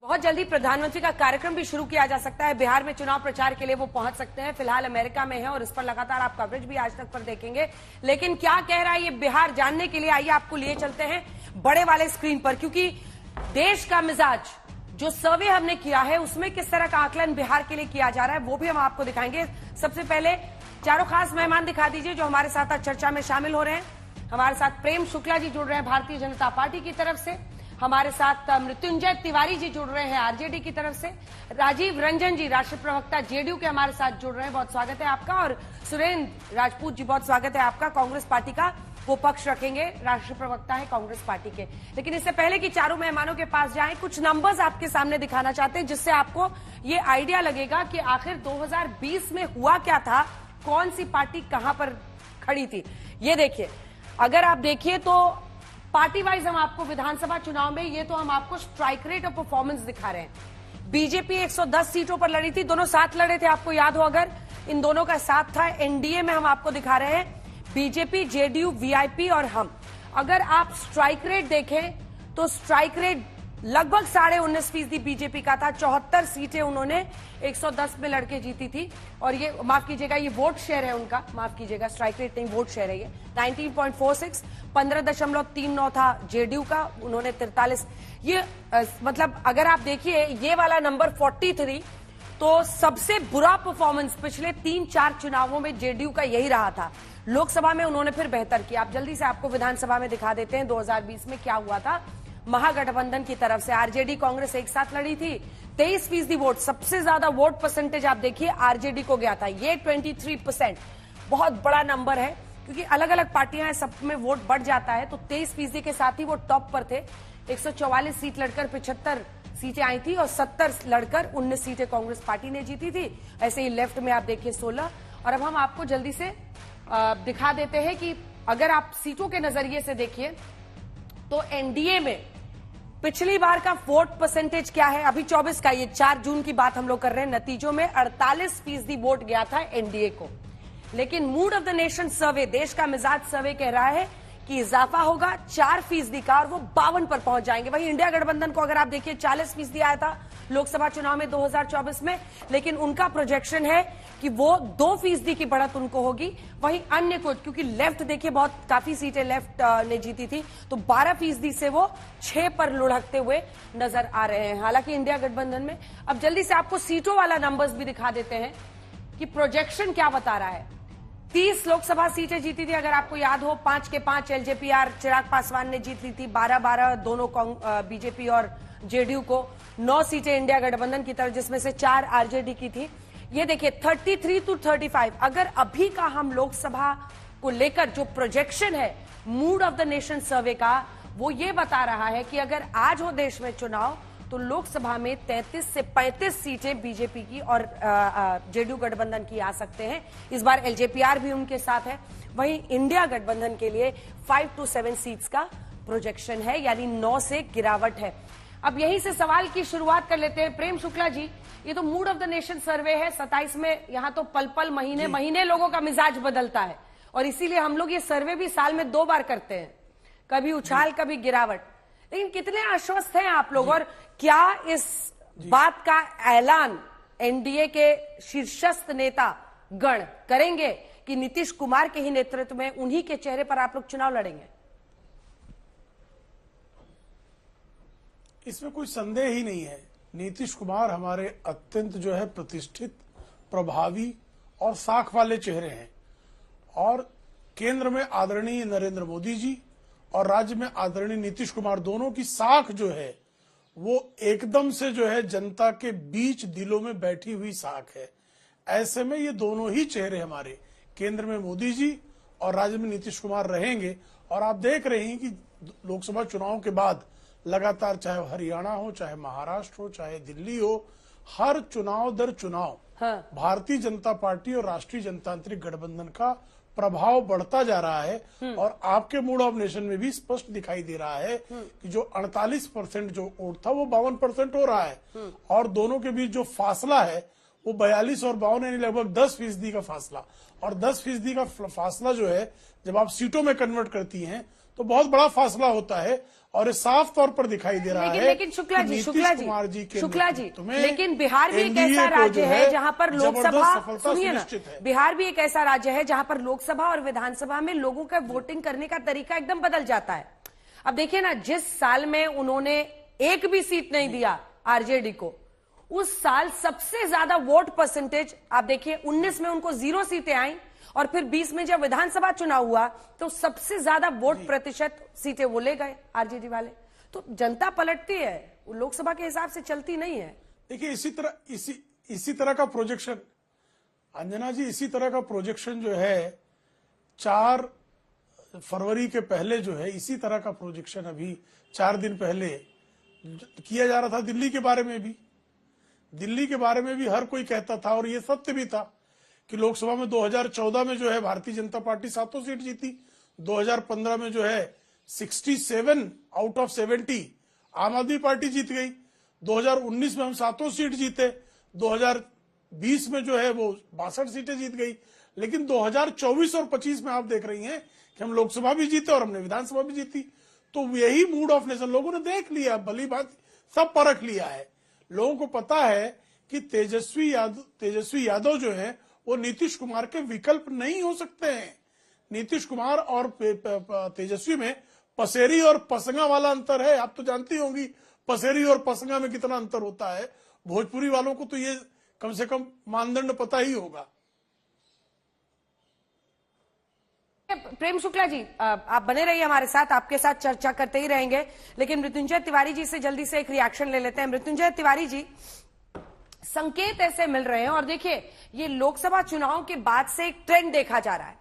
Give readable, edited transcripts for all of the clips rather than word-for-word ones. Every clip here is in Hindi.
बहुत जल्दी प्रधानमंत्री का कार्यक्रम भी शुरू किया जा सकता है। बिहार में चुनाव प्रचार के लिए वो पहुंच सकते हैं। फिलहाल अमेरिका में है और इस पर लगातार आप कवरेज भी आज तक पर देखेंगे। लेकिन क्या कह रहा है ये बिहार जानने के लिए आइए आपको लिए चलते हैं बड़े वाले स्क्रीन पर, क्योंकि देश का मिजाज जो सर्वे हमने किया है उसमें किस तरह का आकलन बिहार के लिए किया जा रहा है वो भी हम आपको दिखाएंगे। सबसे पहले चारों खास मेहमान दिखा दीजिए जो हमारे साथ आज चर्चा में शामिल हो रहे हैं। हमारे साथ प्रेम शुक्ला जी जुड़ रहे हैं भारतीय जनता पार्टी की तरफ से, हमारे साथ मृत्युंजय तिवारी जी जुड़ रहे हैं आरजेडी की तरफ से, राजीव रंजन जी राष्ट्रीय प्रवक्ता जेडीयू के हमारे साथ जुड़ रहे हैं, बहुत स्वागत है आपका, और सुरेंद्र राजपूत जी बहुत स्वागत है आपका, कांग्रेस पार्टी का वो पक्ष रखेंगे, राष्ट्रीय प्रवक्ता है कांग्रेस पार्टी के। लेकिन इससे पहले कि चारों मेहमानों के पास जाएं, कुछ नंबर्स आपके सामने दिखाना चाहते हैं जिससे आपको ये आइडिया लगेगा कि आखिर 2020 में हुआ क्या था, कौन सी पार्टी कहां पर खड़ी थी। ये देखिए, अगर आप देखिए तो पार्टी वाइज हम आपको विधानसभा चुनाव में ये तो हम आपको स्ट्राइक रेट और परफॉर्मेंस दिखा रहे हैं। बीजेपी 110 सीटों पर लड़ी थी, दोनों साथ लड़े थे, आपको याद हो अगर, इन दोनों का साथ था। एनडीए में हम आपको दिखा रहे हैं बीजेपी, जेडीयू, वीआईपी और हम। अगर आप स्ट्राइक रेट देखें तो स्ट्राइक रेट लगभग 19.5% बीजेपी का था। 74 सीटें उन्होंने 110 में लड़के जीती थी। और ये माफ कीजिएगा, ये वोट शेयर है उनका, माफ कीजिएगा, स्ट्राइक रेट नहीं वोट शेयर है ये 19.46, 15.39 था जेडीयू का, उन्होंने 43। ये मतलब अगर आप देखिए ये वाला नंबर 43, तो सबसे बुरा परफॉर्मेंस पिछले 3-4 चुनावों में जेडीयू का यही रहा था। लोकसभा में उन्होंने फिर बेहतर किया। आप जल्दी से आपको विधानसभा में दिखा देते हैं 2020 में क्या हुआ था। महागठबंधन की तरफ से आरजेडी कांग्रेस एक साथ लड़ी थी, 23% वोट, सबसे ज्यादा वोट परसेंटेज आप देखिए आरजेडी को गया था, ये 23%, बहुत बड़ा नंबर है क्योंकि अलग अलग पार्टियां हैं, सब में वोट बढ़ जाता है। तो 23% के साथ ही वो टॉप पर थे। 144 सीट लड़कर 75 सीटें आई थी और 70 लड़कर 19 सीटें कांग्रेस पार्टी ने जीती थी। ऐसे ही लेफ्ट में आप देखिए 16। और अब हम आपको जल्दी से दिखा देते हैं कि अगर आप सीटों के नजरिए से देखिए तो एनडीए में पिछली बार का वोट परसेंटेज क्या है, अभी 24 का, ये 4 जून की बात हम लोग कर रहे हैं। नतीजों में 48% वोट गया था एनडीए को। लेकिन मूड ऑफ द नेशन सर्वे, देश का मिजाज सर्वे कह रहा है कि इजाफा होगा 4% का और वो 52 पर पहुंच जाएंगे। वहीं इंडिया गठबंधन को अगर आप देखिए 40% आया था लोकसभा चुनाव में 2024 में, लेकिन उनका प्रोजेक्शन है कि वो 2% की बढ़त उनको होगी। वहीं अन्य कुछ, क्योंकि लेफ्ट देखिए बहुत काफी सीटें लेफ्ट ने जीती थी, तो 12% से वो 6 पर लुढ़कते हुए नजर आ रहे हैं। हालांकि इंडिया गठबंधन में अब जल्दी से आपको सीटों वाला नंबर्स भी दिखा देते हैं कि प्रोजेक्शन क्या बता रहा है। 30 लोकसभा सीटें जीती थी, अगर आपको याद हो, 5 के 5 एलजेपीआर चिराग पासवान ने जीत ली थी, 12-12 दोनों बीजेपी और जेडीयू को, 9 सीटें इंडिया गठबंधन की तरफ जिसमें से 4 आरजेडी की थी। ये देखिए 33 to 35, अगर अभी का हम लोकसभा को लेकर जो प्रोजेक्शन है मूड ऑफ द नेशन सर्वे का, वो ये बता रहा है कि अगर आज हो देश में चुनाव तो लोकसभा में 33 से 35 सीटें बीजेपी की और जेडीयू गठबंधन की आ सकते हैं। इस बार एलजेपीआर भी उनके साथ है। वहीं इंडिया गठबंधन के लिए 5 to 7 सीट्स का प्रोजेक्शन है, यानी 9 से गिरावट है। अब यहीं से सवाल की शुरुआत कर लेते हैं। प्रेम शुक्ला जी, ये तो मूड ऑफ द नेशन सर्वे है, 27 में यहाँ तो पल पल महीने महीने लोगों का मिजाज बदलता है और इसीलिए हम लोग ये सर्वे भी साल में 2 बार करते हैं, कभी उछाल कभी गिरावट। लेकिन कितने आश्वस्त हैं आप लोग, और क्या इस बात का ऐलान एनडीए के शीर्षस्थ नेता गण करेंगे कि नीतीश कुमार के ही नेतृत्व में उन्हीं के चेहरे पर आप लोग चुनाव लड़ेंगे? इसमें कोई संदेह ही नहीं है। नीतीश कुमार हमारे अत्यंत जो है प्रतिष्ठित, प्रभावी और साख वाले चेहरे हैं और केंद्र में आदरणीय नरेंद्र मोदी जी और राज्य में आदरणीय नीतीश कुमार, दोनों की साख जो है वो एकदम से जो है जनता के बीच दिलों में बैठी हुई साख है। ऐसे में ये दोनों ही चेहरे हमारे, केंद्र में मोदी जी और राज्य में नीतीश कुमार रहेंगे। और आप देख रहे हैं कि लोकसभा चुनाव के बाद लगातार, चाहे हरियाणा हो, चाहे महाराष्ट्र हो, चाहे दिल्ली हो, हर चुनाव दर चुनाव भारतीय जनता पार्टी और राष्ट्रीय जनतांत्रिक गठबंधन का प्रभाव बढ़ता जा रहा है। और आपके मूड ऑफ नेशन में भी स्पष्ट दिखाई दे रहा है कि जो 48% जो वोट था वो 52% हो रहा है और दोनों के बीच जो फासला है वो 42 और 52 यानी लगभग 10% का फासला। और 10% का फासला जो है जब आप सीटों में कन्वर्ट करती हैं तो बहुत बड़ा फासला होता है और ये साफ तौर पर दिखाई दे रहा है। लेकिन शुक्ला कि जी, नीतीश कुमार जी के शुक्ला जी, नेतृत्व में लेकिन बिहार भी एक NDA ऐसा को राज्य जो है जहां पर जबरदस्त लोकसभा, सफलता सुनिए ना, सुनिश्चित है। बिहार भी एक ऐसा राज्य है जहां पर लोकसभा और विधानसभा में लोगों का वोटिंग करने का तरीका एकदम बदल जाता है। अब देखिए ना, जिस साल में उन्होंने एक भी सीट नहीं दिया आरजेडी को, उस साल सबसे ज्यादा वोट परसेंटेज आप देखिए 19 में उनको 0 सीटें आई और फिर 20 में जब विधानसभा चुनाव हुआ तो सबसे ज्यादा वोट प्रतिशत सीटें वो ले गए आरजेडी वाले। तो जनता पलटती है, वो लोकसभा के हिसाब से चलती नहीं है। देखिए इसी तरह का प्रोजेक्शन, अंजना जी, इसी तरह का प्रोजेक्शन जो है 4 फरवरी के पहले जो है, इसी तरह का प्रोजेक्शन अभी 4 दिन पहले किया जा रहा था दिल्ली के बारे में भी। दिल्ली के बारे में भी हर कोई कहता था और ये सत्य भी था कि लोकसभा में 2014 में जो है भारतीय जनता पार्टी 7 सीट जीती, 2015 में जो है 67 आउट ऑफ 70 आम आदमी पार्टी जीत गई, 2019 में हम 7 सीट जीते, 2020 में जो है वो 62 सीटें जीत गई। लेकिन 2024 और 25 में आप देख रही हैं कि हम लोकसभा भी जीते और हमने विधानसभा भी जीती। तो यही मूड ऑफ नेशन लोगों ने देख लिया, भली बात सब परख लिया है। लोगों को पता है कि तेजस्वी यादव जो है वो नीतीश कुमार के विकल्प नहीं हो सकते हैं। नीतीश कुमार और तेजस्वी में पसेरी और पसंगा वाला अंतर है। आप तो जानती होंगी पसेरी और पसंगा में कितना अंतर होता है। भोजपुरी वालों को तो ये कम से कम मानदंड पता ही होगा। प्रेम शुक्ला जी, आप बने रहिए हमारे साथ, आपके साथ चर्चा करते ही रहेंगे। लेकिन मृत्युंजय तिवारी जी से जल्दी से एक रिएक्शन ले लेते हैं। मृत्युंजय तिवारी जी, संकेत ऐसे मिल रहे हैं और देखिए ये लोकसभा चुनाव के बाद से एक ट्रेंड देखा जा रहा है।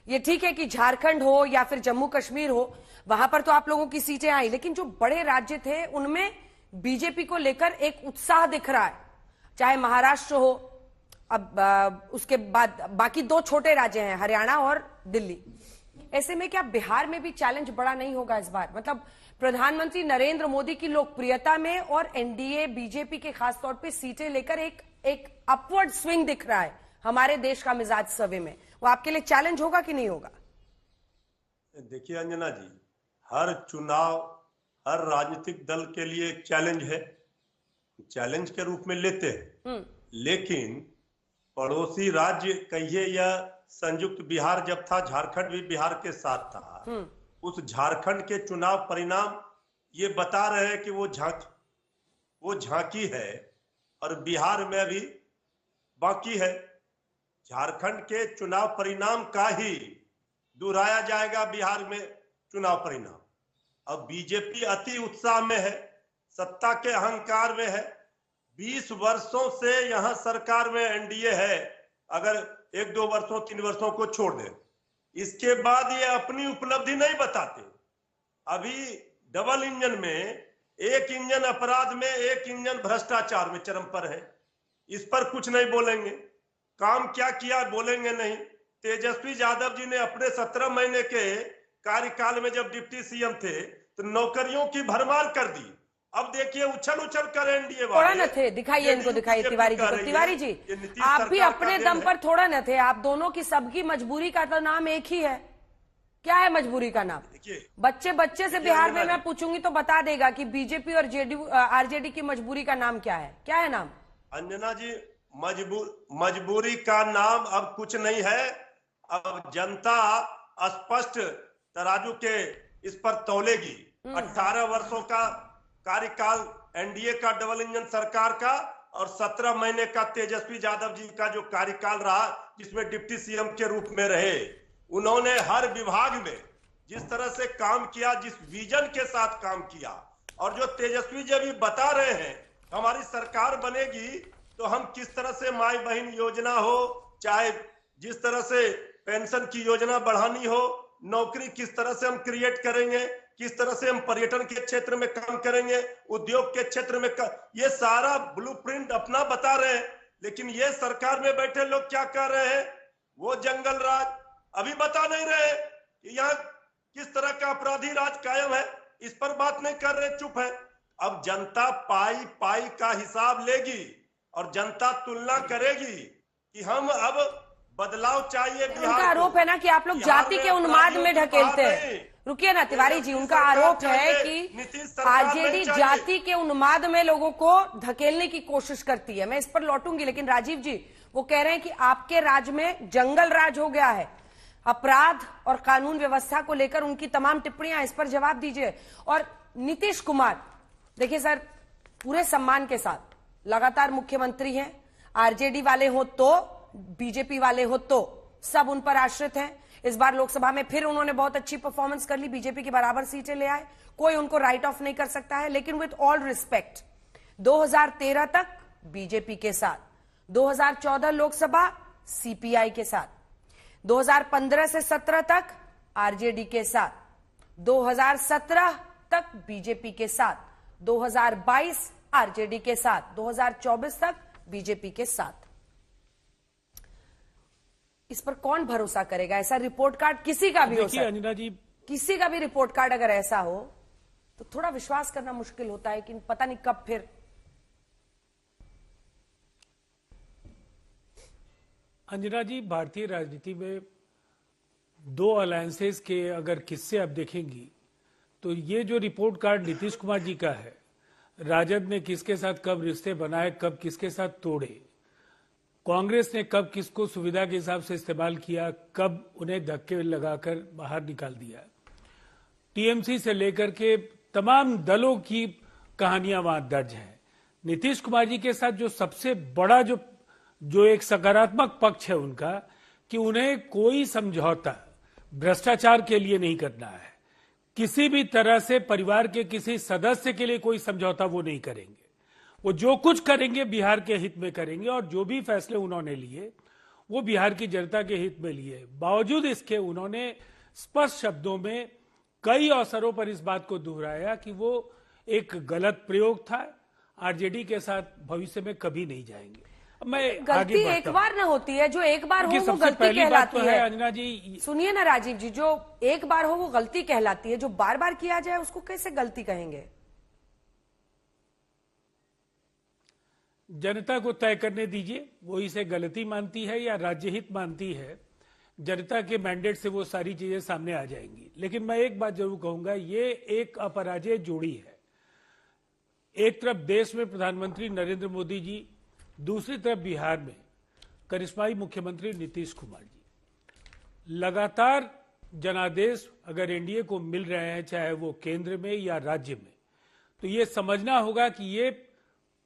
ये ठीक है कि झारखंड हो या फिर जम्मू कश्मीर हो, वहां पर तो आप लोगों की सीटें आई, लेकिन जो बड़े राज्य थे उनमें बीजेपी को लेकर एक उत्साह दिख रहा है। चाहे महाराष्ट्र हो, अब उसके बाद बाकी 2 छोटे राज्य हैं हरियाणा और दिल्ली। ऐसे में क्या बिहार में भी चैलेंज बड़ा नहीं होगा इस बार? मतलब प्रधानमंत्री नरेंद्र मोदी की लोकप्रियता में और एनडीए बीजेपी के खासतौर पे सीटें लेकर एक अपवर्ड स्विंग दिख रहा है हमारे देश का मिजाज सर्वे में, वो आपके लिए चैलेंज होगा कि नहीं होगा? देखिए अंजना जी, हर चुनाव हर राजनीतिक दल के लिए एक चैलेंज है, चैलेंज के रूप में लेते हैं। लेकिन पड़ोसी राज्य कहिए या संयुक्त बिहार जब था, झारखंड भी बिहार के साथ था, उस झारखंड के चुनाव परिणाम ये बता रहे हैं कि वो झांकी है और बिहार में अभी बाकी है। झारखंड के चुनाव परिणाम का ही दोहराया जाएगा बिहार में चुनाव परिणाम। अब बीजेपी अति उत्साह में है, सत्ता के अहंकार में है, 20 वर्षों से यहां सरकार में एनडीए है, अगर 1-2 वर्षों 3 वर्षों को छोड़ दे। इसके बाद ये अपनी उपलब्धि नहीं बताते। अभी डबल इंजन में, एक इंजन अपराध में, एक इंजन भ्रष्टाचार में चरम पर है। इस पर कुछ नहीं बोलेंगे, काम क्या किया बोलेंगे नहीं। तेजस्वी यादव जी ने अपने 17 महीने के कार्यकाल में जब डिप्टी सीएम थे तो नौकरियों की भरमार कर दी। अब देखिए उछल कर एनडीए वाले थोड़ा न थे, दिखाइए इनको, दिखाइए तिवारी जी को। तिवारी जी, आप भी अपने दम पर थोड़ा न थे, आप दोनों की सबकी मजबूरी का तो नाम एक ही है। क्या है मजबूरी का नाम? बच्चे से बिहार में मैं पूछूंगी तो बता देगा कि बीजेपी और आरजेडी की मजबूरी का नाम क्या है। क्या है नाम? अंजना जी, मजबूरी का नाम अब कुछ नहीं है। अब जनता स्पष्ट तराजू के इस पर तौलेगी। 18 वर्षों का कार्यकाल एनडीए का डबल इंजन सरकार का और 17 महीने का तेजस्वी यादव जी का जो कार्यकाल रहा, जिसमें डिप्टी सीएम के रूप में रहे, उन्होंने हर विभाग में जिस तरह से काम किया, जिस विजन के साथ काम किया, और जो तेजस्वी जी भी बता रहे हैं हमारी सरकार बनेगी तो हम किस तरह से माई बहन योजना हो, चाहे जिस तरह से पेंशन की योजना बढ़ानी हो, नौकरी किस तरह से हम क्रिएट करेंगे, किस तरह से हम पर्यटन के क्षेत्र में काम करेंगे, उद्योग के क्षेत्र में ये सारा ब्लूप्रिंट अपना बता रहे हैं। लेकिन ये सरकार में बैठे लोग क्या कर रहे हैं? वो जंगल राज अभी बता नहीं रहे कि यहाँ किस तरह का अपराधी राज कायम है, इस पर बात नहीं कर रहे, चुप है। अब जनता पाई का हिसाब लेगी और जनता तुलना करेगी कि हम अब बदलाव चाहिए। उनका आरोप है ना कि आप लोग जाति के उन्माद में ढकेलते हैं। रुकिए ना तिवारी जी, उनका आरोप है कि आरजेडी जाति के उन्माद में लोगों को धकेलने की कोशिश करती है। मैं इस पर लौटूंगी, लेकिन राजीव जी वो कह रहे हैं कि आपके राज में जंगल राज हो गया है, अपराध और कानून व्यवस्था को लेकर उनकी तमाम टिप्पणियां, इस पर जवाब दीजिए। और नीतीश कुमार, देखिए सर, पूरे सम्मान के साथ लगातार मुख्यमंत्री हैं, आरजेडी वाले हो तो बीजेपी वाले हो तो सब उन पर आश्रित हैं। इस बार लोकसभा में फिर उन्होंने बहुत अच्छी परफॉर्मेंस कर ली, बीजेपी की बराबर सीटें ले आए, कोई उनको राइट ऑफ नहीं कर सकता है। लेकिन विद ऑल रिस्पेक्ट, 2013 तक बीजेपी के साथ, 2014 लोकसभा सीपीआई के साथ, 2015 से 17 तक आरजेडी के साथ, 2017 तक बीजेपी के साथ, 2022 आरजेडी के साथ, 2024 तक बीजेपी के साथ। इस पर कौन भरोसा करेगा? ऐसा रिपोर्ट कार्ड किसी का भी हो सकता है अंजना जी, किसी का भी रिपोर्ट कार्ड अगर ऐसा हो तो थोड़ा विश्वास करना मुश्किल होता है कि पता नहीं कब फिर। अंजना जी, भारतीय राजनीति में दो अलायंसेस के अगर किस्से आप देखेंगी तो ये जो रिपोर्ट कार्ड नीतीश कुमार जी का है, राजद ने किसके साथ कब रिश्ते बनाए, कब किसके साथ तोड़े, कांग्रेस ने कब किसको सुविधा के हिसाब से इस्तेमाल किया, कब उन्हें धक्के लगाकर बाहर निकाल दिया, टीएमसी से लेकर के तमाम दलों की कहानियां वहां दर्ज हैं। नीतीश कुमार जी के साथ जो सबसे बड़ा जो एक सकारात्मक पक्ष है उनका, कि उन्हें कोई समझौता भ्रष्टाचार के लिए नहीं करना है, किसी भी तरह से परिवार के किसी सदस्य के लिए कोई समझौता वो नहीं करेंगे। वो जो कुछ करेंगे बिहार के हित में करेंगे, और जो भी फैसले उन्होंने लिए वो बिहार की जनता के हित में लिए। बावजूद इसके उन्होंने स्पष्ट शब्दों में कई अवसरों पर इस बात को दोहराया कि वो एक गलत प्रयोग था, आरजेडी के साथ भविष्य में कभी नहीं जाएंगे। मैं गलती एक बार ना होती है, जो एक बार हो वो गलती कहलाती है। अंजना जी सुनिए ना राजीव जी, जो एक बार हो वो गलती कहलाती है, जो बार बार किया जाए उसको कैसे गलती कहेंगे? जनता को तय करने दीजिए, वो इसे गलती मानती है या राज्य हित मानती है। जनता के मैंडेट से वो सारी चीजें सामने आ जाएंगी। लेकिन मैं एक बात जरूर कहूंगा, ये एक अपराजय जोड़ी है। एक तरफ देश में प्रधानमंत्री नरेंद्र मोदी जी, दूसरी तरफ बिहार में करिश्माई मुख्यमंत्री नीतीश कुमार जी। लगातार जनादेश अगर एनडीए को मिल रहे हैं, चाहे वो केंद्र में या राज्य में, तो ये समझना होगा कि ये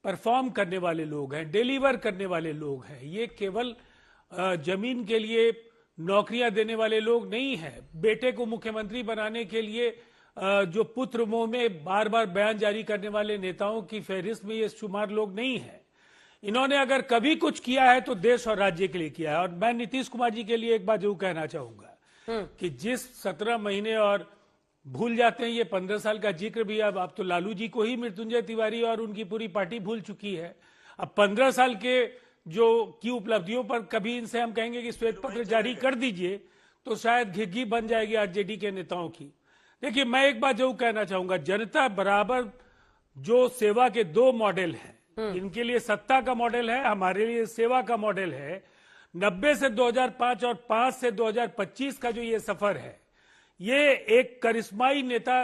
परफॉर्म करने वाले लोग हैं, डिलीवर करने वाले लोग हैं। ये केवल जमीन के लिए नौकरियां देने वाले लोग नहीं हैं। बेटे को मुख्यमंत्री बनाने के लिए जो पुत्र मोह में बार बार बयान जारी करने वाले नेताओं की फहरिस्त में ये शुमार लोग नहीं हैं। इन्होंने अगर कभी कुछ किया है तो देश और राज्य के लिए किया है। और मैं नीतीश कुमार जी के लिए एक बात जरूर कहना चाहूंगा कि जिस 17 महीने और भूल जाते हैं, ये 15 साल का जिक्र भी अब आप तो लालू जी को ही मृत्युंजय तिवारी और उनकी पूरी पार्टी भूल चुकी है। अब 15 साल के जो की उपलब्धियों पर कभी इनसे हम कहेंगे कि श्वेत पत्र जारी कर दीजिए तो शायद घिघी बन जाएगी आरजेडी के नेताओं की। देखिए, मैं एक बात जरूर कहना चाहूंगा, जनता बराबर जो सेवा के दो मॉडल हैं, इनके लिए सत्ता का मॉडल है, हमारे लिए सेवा का मॉडल है। 90 से 2005 और 5 से 2025 का जो ये सफर है, ये एक करिश्माई नेता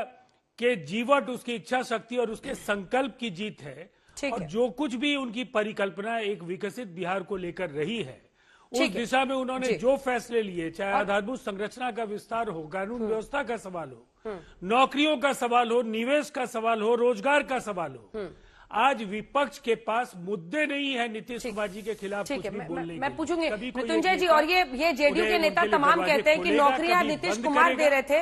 के जीवट, उसकी इच्छा शक्ति और उसके संकल्प की जीत है। और जो कुछ भी उनकी परिकल्पना एक विकसित बिहार को लेकर रही है, उस दिशा में उन्होंने जो फैसले लिए, चाहे आधारभूत संरचना का विस्तार हो, कानून व्यवस्था का सवाल हो, नौकरियों का सवाल हो, निवेश का सवाल हो, रोजगार का सवाल हो, आज विपक्ष के पास मुद्दे नहीं है नीतीश कुमार जी के खिलाफ कुछ भी बोलने के। मैं पूछूंगी मृत्युंजय जी, और ये जेडीयू के नेता तमाम कहते हैं कि नौकरियां नीतीश कुमार दे रहे थे।